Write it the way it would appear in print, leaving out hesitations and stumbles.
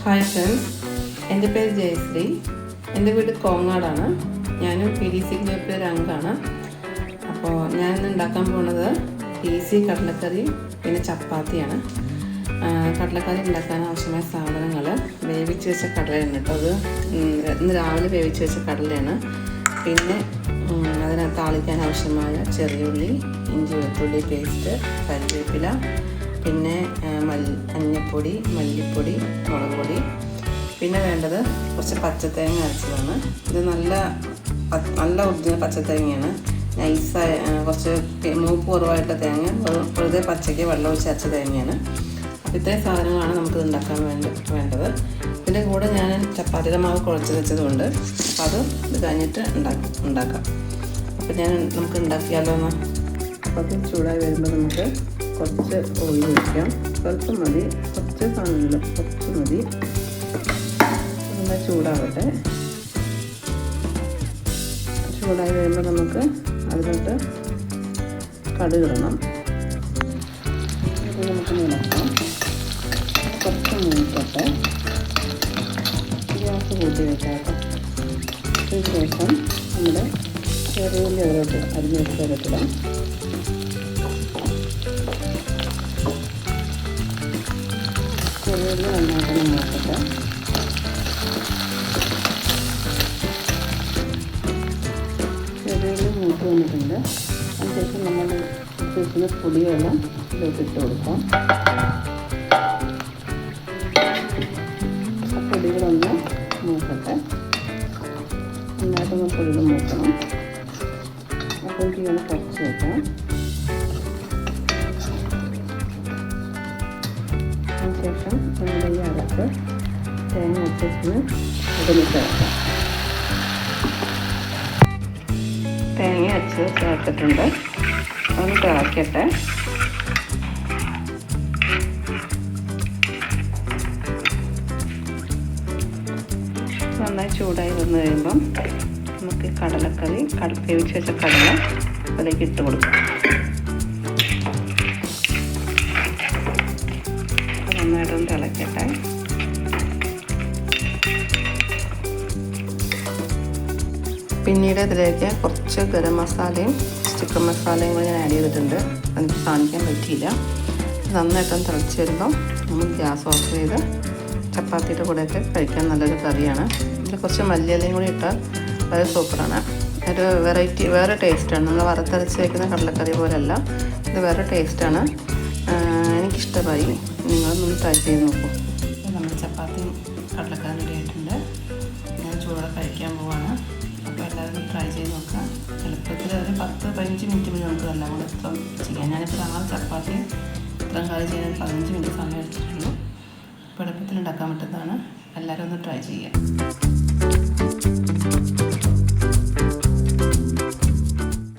Hi friends, എൻ്റെ പേര് ജയശ്രീ. എൻ്റെ വീട് കോങ്ങാടാണ്. ഞാനും PDC ഗ്രൂപ്പിലെ ഒരു അംഗമാണ്. അപ്പോൾ ഞാനിന്ന് ഉണ്ടാക്കാൻ പോകുന്നത് ഈസി കടലക്കറി പിന്നെ ചപ്പാത്തിയാണ്. കടലക്കറി ഉണ്ടാക്കാൻ ആവശ്യമായ സാധനങ്ങൾ വേവിച്ച് വെച്ച കടലയാണ് കേട്ടോ. അത് ഇന്ന് രാവിലെ വേവിച്ച് വെച്ച കടലയാണ്. പിന്നെ അതിനകത്ത് താളിക്കാൻ ആവശ്യമായ ചെറിയ ഉള്ളി, ഇഞ്ചി വെളുത്തുള്ളി പേസ്റ്റ്, കറിവേപ്പില, പിന്നെ മഞ്ഞൾപ്പൊടി, മല്ലിപ്പൊടി, മുളക് പൊടി, പിന്നെ വേണ്ടത് കുറച്ച് പച്ചത്തേങ്ങ അരച്ചതാണ്. ഇത് നല്ല ഒറിജിനൽ പച്ചത്തേങ്ങയാണ്. നൈസായ കുറച്ച് മൂപ്പ് കുറവായിട്ടുള്ള തേങ്ങ, വെറുതെ പച്ചയ്ക്ക് വെള്ളം ഒഴിച്ച് അരച്ച തേങ്ങയാണ്. അപ്പോൾ ഇത്രയും സാധനങ്ങളാണ് നമുക്ക് ഉണ്ടാക്കാൻ വേണ്ടത്. ഇതിൻ്റെ കൂടെ ഞാൻ ചപ്പാത്തിയുടെ മാവ് കുഴച്ച് വെച്ചതുകൊണ്ട് അപ്പോൾ അത് ഇത് കഴിഞ്ഞിട്ട് ഉണ്ടാക്കാം. അപ്പോൾ നമുക്ക് ഉണ്ടാക്കിയാലോ എന്ന്. ചപ്പാത്തി ചൂടായി വരുമ്പോൾ നമുക്ക് കുറച്ച് ഓയിൽ ഒഴിക്കാം. സ്വല്പം മതി, കുറച്ച് സാധനങ്ങൾ കുറച്ച് മതി. നന്നായി ചൂടാവട്ടെ. ചൂടായി വരുമ്പോൾ നമുക്ക് അതിലോട്ട് കടുക് ഇടണം. അത് നമുക്ക് നിലക്കാം. കുറച്ച് മൂക്കട്ടെ. ഗ്യാസ് കൂട്ടി വെച്ചാട്ടെ. അതിന് ശേഷം നമ്മുടെ ചെറിയ ഉള്ളി അതിലോട്ട് അരിഞ്ഞ് വെച്ചതിലോട്ടിടാം. ചെറിയ ഉള്ളി നന്നായിട്ട് നോക്കട്ടെ. ചെറിയ ഉള്ളി മൂത്ത് വന്നിട്ടുണ്ട്. അതിനുശേഷം നമ്മൾ ഉദ്ദേശിക്കുന്ന പൊടിയെല്ലാം ഇതിലോട്ട് ഇട്ട് കൊടുക്കാം. ആ പൊടികളൊന്ന് മൂക്കട്ടെ. നന്നായിട്ടൊന്ന് പൊടികൾ മൂക്കണം. അപ്പോൾ ഇങ്ങനെ കുറച്ച് വെക്കാം. അതിനുശേഷം നമ്മുടെ ഈ അരപ്പ് തേങ്ങ വെച്ചിട്ട് അതിലേക്ക് ചേർക്കാം. തേങ്ങ അരച്ച് ചേർത്തിട്ടുണ്ട്. അതൊന്ന് തിളക്കട്ടെ. നന്നായി ചൂടായി വന്നു കഴിയുമ്പം നമുക്ക് കടലക്കറി വേവിച്ച് വെച്ച കടല അതിലേക്ക് ഇട്ട് കൊടുക്കാം. നന്നായിട്ടൊന്ന് തിളക്കട്ടെ. പിന്നീട് ഇതിലേക്ക് കുറച്ച് ഗരം മസാലയും ചിക്കൻ മസാലയും കൂടി ഞാൻ ആഡ് ചെയ്തിട്ടുണ്ട്. എനിക്ക് കാണിക്കാൻ പറ്റിയില്ല. നന്നായിട്ടൊന്ന് തിളച്ച് വരുമ്പം നമ്മൾ ഗ്യാസ് ഓഫ് ചെയ്ത് ചപ്പാത്തിയുടെ കൂടെയൊക്കെ കഴിക്കാൻ നല്ലൊരു കറിയാണ്. ഇതിൽ കുറച്ച് മല്ലിയിലയും കൂടി ഇട്ടാൽ വളരെ സൂപ്പറാണ്. ഒരു വെറൈറ്റി, വേറെ ടേസ്റ്റാണ്. നമ്മൾ വറുത്തരച്ച് വയ്ക്കുന്ന കടലക്കറി പോലെയല്ല, ഇത് വേറെ ടേസ്റ്റാണ്. എനിക്കിഷ്ടമായി. നിങ്ങളൊന്ന് ട്രൈ ചെയ്ത് നോക്കൂ. നമ്മൾ ചപ്പാത്തി കടലക്കറി റെഡി ആയിട്ടുണ്ട്. ഞാൻ ചൂടോടെ കഴിക്കാൻ പോവാണ്. അപ്പോൾ എല്ലാവരും ട്രൈ ചെയ്ത് നോക്കാം. എളുപ്പത്തിൽ ഒരു 10-15 മിനിറ്റ് മതി നമുക്ക് എല്ലാം കൂടെ ചെയ്യാം. ഞാനിപ്പോൾ 6 ചപ്പാത്തി ഇത്രയും കറി ചെയ്യാൻ 15 മിനിറ്റ് സമയം എടുത്തിട്ടുള്ളൂ. അപ്പോൾ എളുപ്പത്തിൽ ഉണ്ടാക്കാൻ പറ്റുന്നതാണ്. എല്ലാവരും ഒന്ന് ട്രൈ ചെയ്യാം.